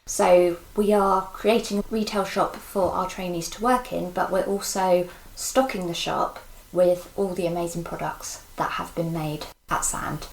So we are creating a retail shop for our trainees to work in, but we're also stocking the shop with all the amazing products that have been made at ArtiSAND.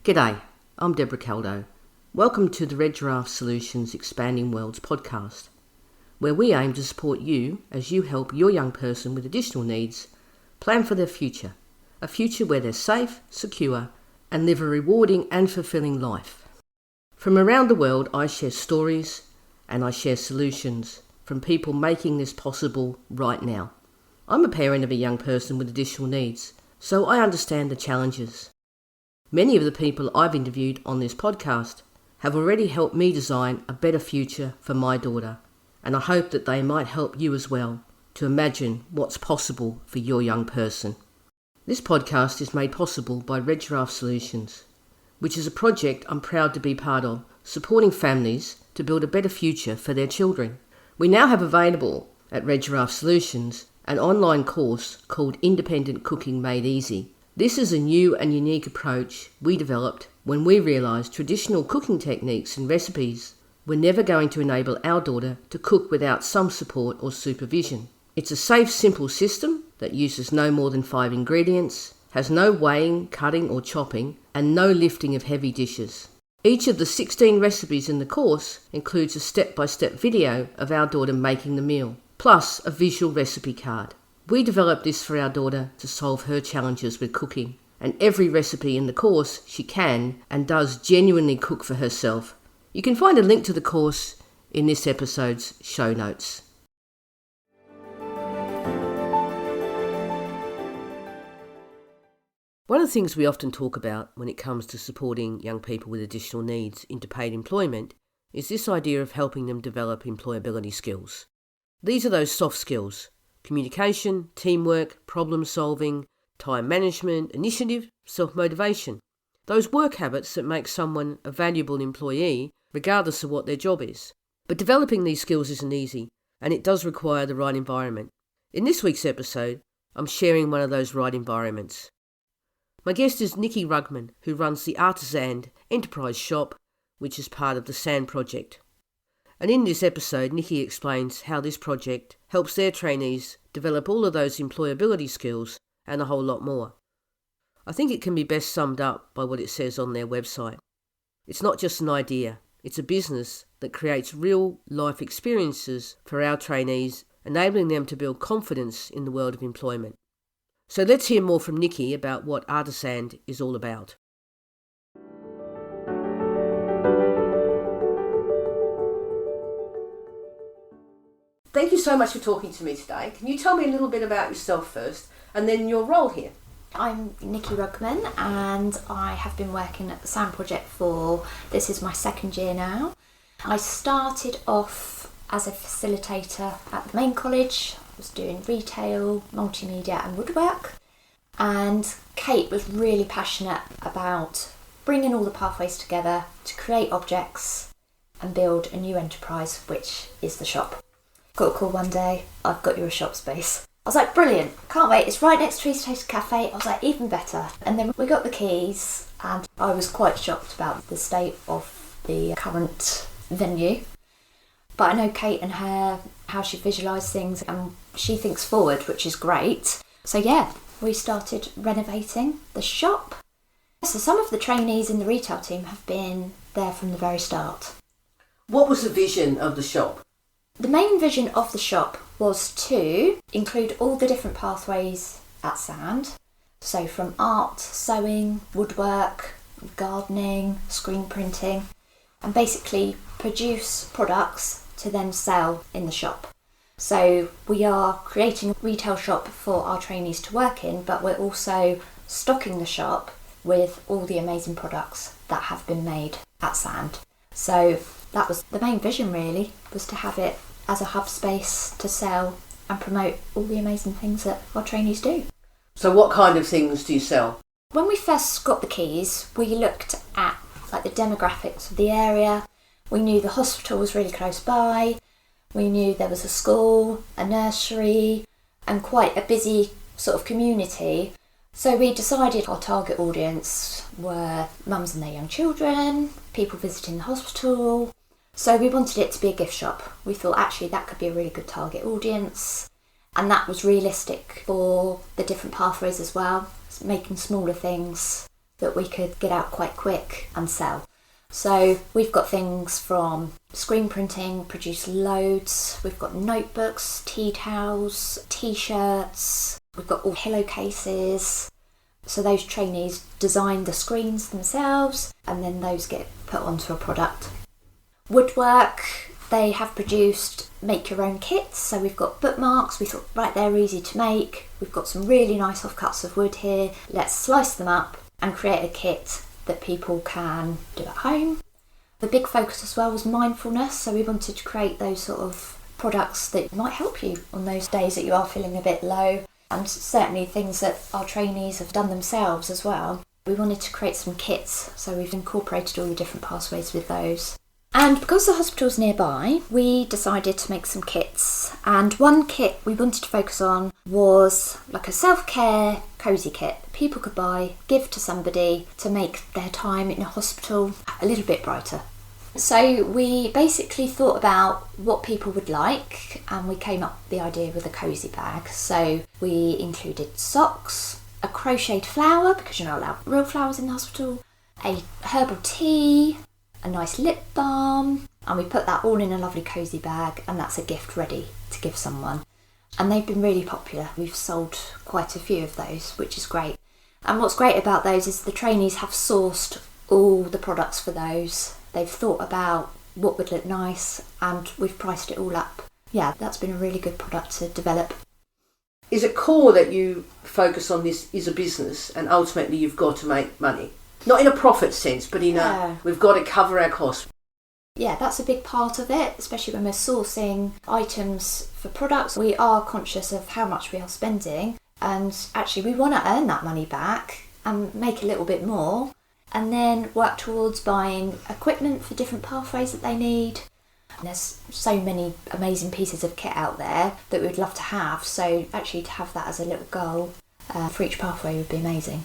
G'day, I'm Debra Caldow. Welcome to the Red Giraffe Solutions Expanding Worlds podcast, where we aim to support you as you help your young person with additional needs plan for their future, a future where they're safe, secure, and live a rewarding and fulfilling life. From around the world, I share stories and I share solutions from people making this possible right now. I'm a parent of a young person with additional needs, so I understand the challenges. Many of the people I've interviewed on this podcast have already helped me design a better future for my daughter, and I hope that they might help you as well to imagine what's possible for your young person. This podcast is made possible by Red Giraffe Solutions, which is a project I'm proud to be part of, supporting families to build a better future for their children. We now have available at Red Giraffe Solutions an online course called Independent Cooking Made Easy. This is a new and unique approach we developed when we realised traditional cooking techniques and recipes were never going to enable our daughter to cook without some support or supervision. It's a safe, simple system that uses no more than 5 ingredients, has no weighing, cutting or chopping, and no lifting of heavy dishes. Each of the 16 recipes in the course includes a step-by-step video of our daughter making the meal, plus a visual recipe card. We developed this for our daughter to solve her challenges with cooking, and every recipe in the course she can and does genuinely cook for herself. You can find a link to the course in this episode's show notes. One of the things we often talk about when it comes to supporting young people with additional needs into paid employment is this idea of helping them develop employability skills. These are those soft skills: communication, teamwork, problem solving, time management, initiative, self-motivation. Those work habits that make someone a valuable employee regardless of what their job is. But developing these skills isn't easy, and it does require the right environment. In this week's episode, I'm sharing one of those right environments. My guest is Nicki Rugman, who runs the ArtiSAND Enterprise Shop, which is part of the SAND project. And in this episode, Nicki explains how this project helps their trainees develop all of those employability skills and a whole lot more. I think it can be best summed up by what it says on their website. It's not just an idea, it's a business that creates real life experiences for our trainees, enabling them to build confidence in the world of employment. So let's hear more from Nicki about what ArtiSAND is all about. Thank you so much for talking to me today. Can you tell me a little bit about yourself first, and then your role here? I'm Nicki Rugman, and I have been working at the SAND project this is my 2nd year now. I started off as a facilitator at the main college. I was doing retail, multimedia and woodwork, and Kate was really passionate about bringing all the pathways together to create objects and build a new enterprise, which is the shop. Got a call one day, I've got you a shop space. I was like, brilliant, can't wait, it's right next to East Coast Cafe. I was like, even better. And then we got the keys, and I was quite shocked about the state of the current venue. But I know Kate and her, how she visualises things, and she thinks forward, which is great. So yeah, we started renovating the shop. So some of the trainees in the retail team have been there from the very start. What was the vision of the shop? The main vision of the shop was to include all the different pathways at SAND. So from art, sewing, woodwork, gardening, screen printing, and basically produce products to then sell in the shop. So we are creating a retail shop for our trainees to work in, but we're also stocking the shop with all the amazing products that have been made at SAND. So that was the main vision, really, was to have it as a hub space to sell and promote all the amazing things that our trainees do. So what kind of things do you sell? When we first got the keys, we looked at the demographics of the area. We knew the hospital was really close by. We knew there was a school, a nursery, and quite a busy sort of community. So we decided our target audience were mums and their young children, people visiting the hospital. So we wanted it to be a gift shop. We thought actually that could be a really good target audience, and that was realistic for the different pathways as well, making smaller things that we could get out quite quick and sell. So we've got things from screen printing, produce loads. We've got notebooks, tea towels, t-shirts. We've got all pillowcases. So those trainees design the screens themselves, and then those get put onto a product. Woodwork, they have produced make your own kits. So we've got bookmarks. We thought, right, they're easy to make. We've got some really nice offcuts of wood here. Let's slice them up and create a kit that people can do at home. The big focus as well was mindfulness. So we wanted to create those sort of products that might help you on those days that you are feeling a bit low. And certainly things that our trainees have done themselves as well. We wanted to create some kits, so we've incorporated all the different pathways with those. And because the hospital's nearby, we decided to make some kits. And one kit we wanted to focus on was like a self-care cosy kit that people could buy, give to somebody to make their time in a hospital a little bit brighter. So we basically thought about what people would like, and we came up with the idea with a cosy bag. So we included socks, a crocheted flower, because you're not allowed real flowers in the hospital, a herbal tea, a nice lip balm, and we put that all in a lovely cosy bag, and that's a gift ready to give someone. And they've been really popular. We've sold quite a few of those, which is great. And what's great about those is the trainees have sourced all the products for those. They've thought about what would look nice, and we've priced it all up. Yeah, that's been a really good product to develop. Is it core that you focus on this is a business and ultimately you've got to make money? Not in a profit sense, but in a we've got to cover our costs. Yeah, that's a big part of it, especially when we're sourcing items for products. We are conscious of how much we are spending, and actually we want to earn that money back and make a little bit more, and then work towards buying equipment for different pathways that they need. And there's so many amazing pieces of kit out there that we'd love to have, so actually to have that as a little goal for each pathway would be amazing.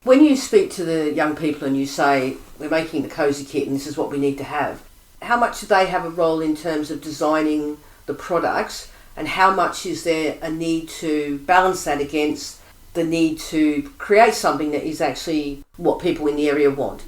When you speak to the young people and you say, we're making the cosy kit and this is what we need to have, how much do they have a role in terms of designing the products, and how much is there a need to balance that against the need to create something that is actually what people in the area want?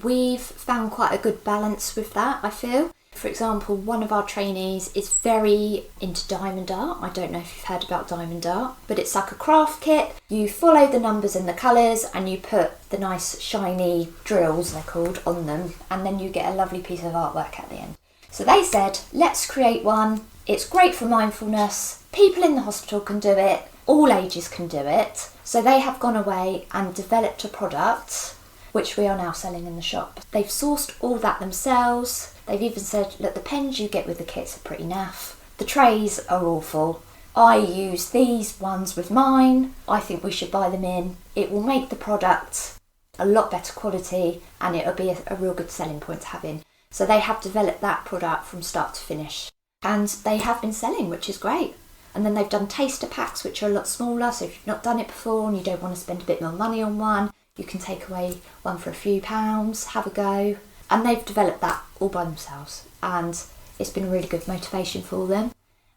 We've found quite a good balance with that, I feel. For example, one of our trainees is very into diamond art. I don't know if you've heard about diamond art, but it's like a craft kit. You follow the numbers and the colours, and you put the nice shiny drills, they're called, on them, and then you get a lovely piece of artwork at the end. So they said, let's create one. It's great for mindfulness. People in the hospital can do it. All ages can do it. So they have gone away and developed a product which we are now selling in the shop. They've sourced all that themselves. They've even said, look, the pens you get with the kits are pretty naff. The trays are awful. I use these ones with mine. I think we should buy them in. It will make the product a lot better quality, and it'll be a real good selling point to have in. So they have developed that product from start to finish. And they have been selling, which is great. And then they've done taster packs, which are a lot smaller. So if you've not done it before and you don't want to spend a bit more money on one, you can take away one for a few pounds, have a go. And they've developed that all by themselves. And it's been a really good motivation for them.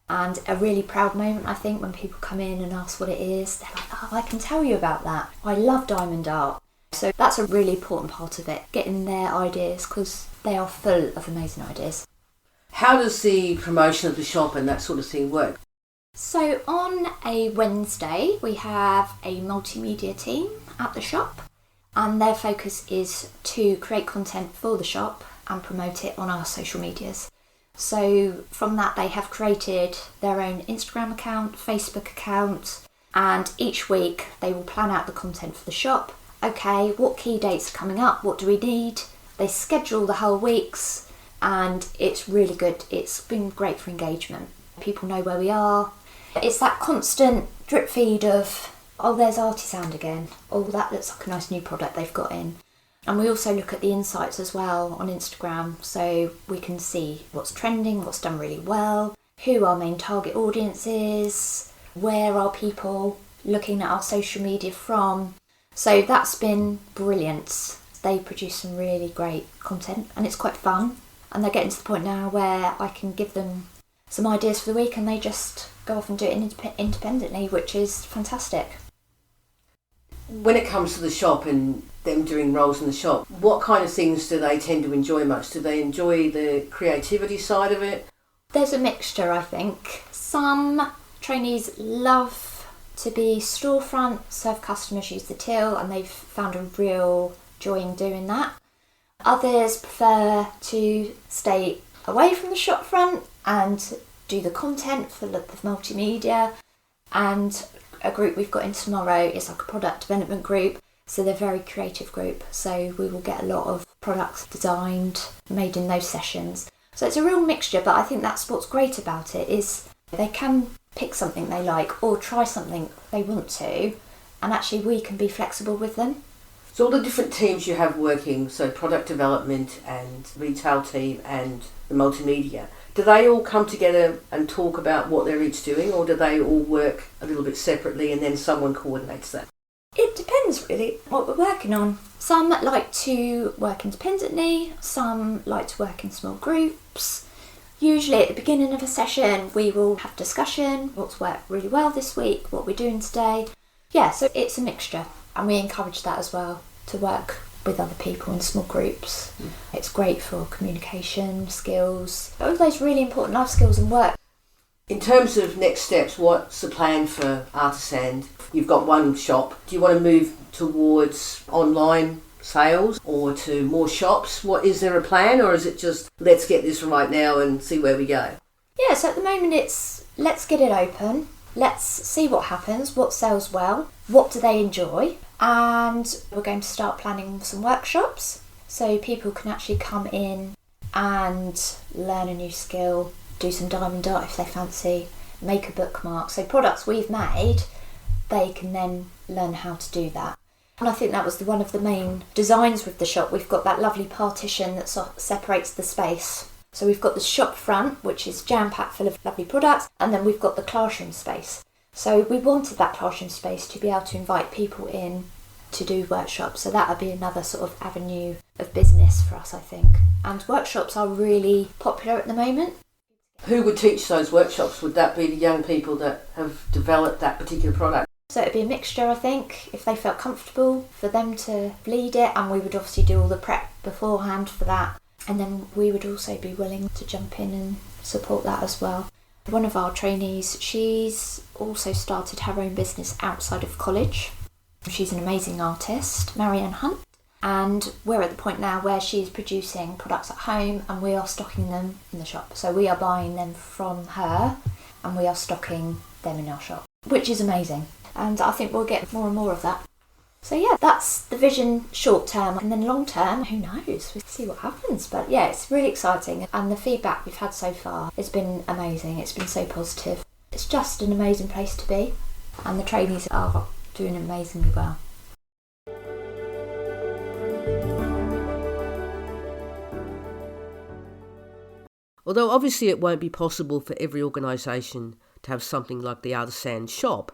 And a really proud moment, I think, when people come in and ask what it is. They're like, oh, I can tell you about that. I love diamond art. So that's a really important part of it, getting their ideas, because they are full of amazing ideas. How does the promotion of the shop and that sort of thing work? So on a Wednesday, we have a multimedia team at the shop, and their focus is to create content for the shop and promote it on our social medias. So from that, they have created their own Instagram account, Facebook account, and each week they will plan out the content for the shop. Okay, what key dates are coming up? What do we need? They schedule the whole weeks, and it's really good. It's been great for engagement. People know where we are. It's that constant drip feed of, oh, there's ArtiSAND again. Oh, that looks like a nice new product they've got in. And we also look at the insights as well on Instagram, so we can see what's trending, what's done really well, who our main target audience is, where are people looking at our social media from. So that's been brilliant. They produce some really great content and it's quite fun. And they're getting to the point now where I can give them some ideas for the week and they just go off and do it independently, which is fantastic. When it comes to the shop and them doing roles in the shop, what kind of things do they tend to enjoy most? Do they enjoy the creativity side of it? There's a mixture, I think. Some trainees love to be storefront, serve customers, use the till, and they've found a real joy in doing that. Others prefer to stay away from the shop front and do the content for the multimedia. And a group we've got in tomorrow is like a product development group, so they're a very creative group, so we will get a lot of products designed, made in those sessions. So it's a real mixture, but I think that's what's great about it, is they can pick something they like or try something they want to, and actually we can be flexible with them. So all the different teams you have working, so product development and retail team and the multimedia, do they all come together and talk about what they're each doing, or do they all work a little bit separately and then someone coordinates that? It depends really what we're working on. Some like to work independently, some like to work in small groups. Usually at the beginning of a session we will have discussion, what's worked really well this week, what we're doing today. Yeah, so it's a mixture and we encourage that as well, to work with other people in small groups. It's great for communication skills, all those really important life skills and work. In terms of next steps, what's the plan for ArtiSAND? You've got one shop. Do you want to move towards online sales or to more shops? Is there a plan, or is it just let's get this right now and see where we go? Yeah, so at the moment it's let's get it open, let's see what happens, what sells well, what do they enjoy, and we're going to start planning some workshops so people can actually come in and learn a new skill, do some diamond art if they fancy, make a bookmark. So products we've made, they can then learn how to do that. And I think that was one of the main designs with the shop. We've got that lovely partition that separates the space. So we've got the shop front, which is jam-packed full of lovely products, and then we've got the classroom space. So we wanted that classroom space to be able to invite people in to do workshops. So that would be another sort of avenue of business for us, I think. And workshops are really popular at the moment. Who would teach those workshops? Would that be the young people that have developed that particular product? So it'd be a mixture, I think, if they felt comfortable for them to lead it, and we would obviously do all the prep beforehand for that. And then we would also be willing to jump in and support that as well. One of our trainees, she's also started her own business outside of college. She's an amazing artist, Marianne Hunt. And we're at the point now where she's producing products at home and we are stocking them in the shop. So we are buying them from her and we are stocking them in our shop, which is amazing. And I think we'll get more and more of that. So yeah, that's the vision short term. And then long term, who knows? We'll see what happens. But yeah, it's really exciting. And the feedback we've had so far has been amazing. It's been so positive. It's just an amazing place to be. And the trainees are doing amazingly well. Although obviously it won't be possible for every organisation to have something like the ArtiSAND shop,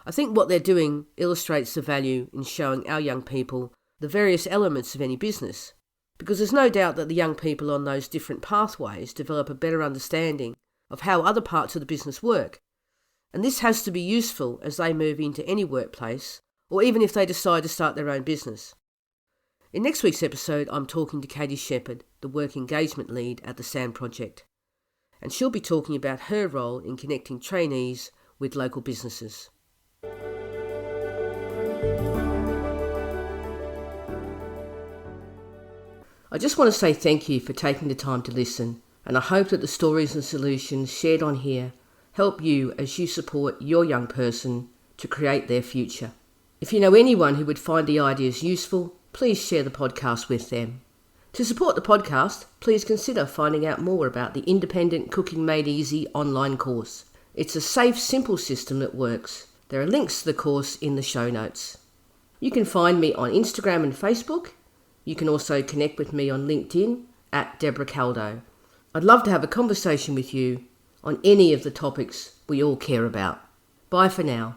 I think what they're doing illustrates the value in showing our young people the various elements of any business, because there's no doubt that the young people on those different pathways develop a better understanding of how other parts of the business work, and this has to be useful as they move into any workplace, or even if they decide to start their own business. In next week's episode, I'm talking to Katie Shepherd, the Work Engagement Lead at the SAND Project, and she'll be talking about her role in connecting trainees with local businesses. I just want to say thank you for taking the time to listen, and I hope that the stories and solutions shared on here help you as you support your young person to create their future. If you know anyone who would find the ideas useful, please share the podcast with them. To support the podcast, please consider finding out more about the Independent Cooking Made Easy online course. It's a safe, simple system that works. There are links to the course in the show notes. You can find me on Instagram and Facebook. You can also connect with me on LinkedIn at Debra Caldow. I'd love to have a conversation with you on any of the topics we all care about. Bye for now.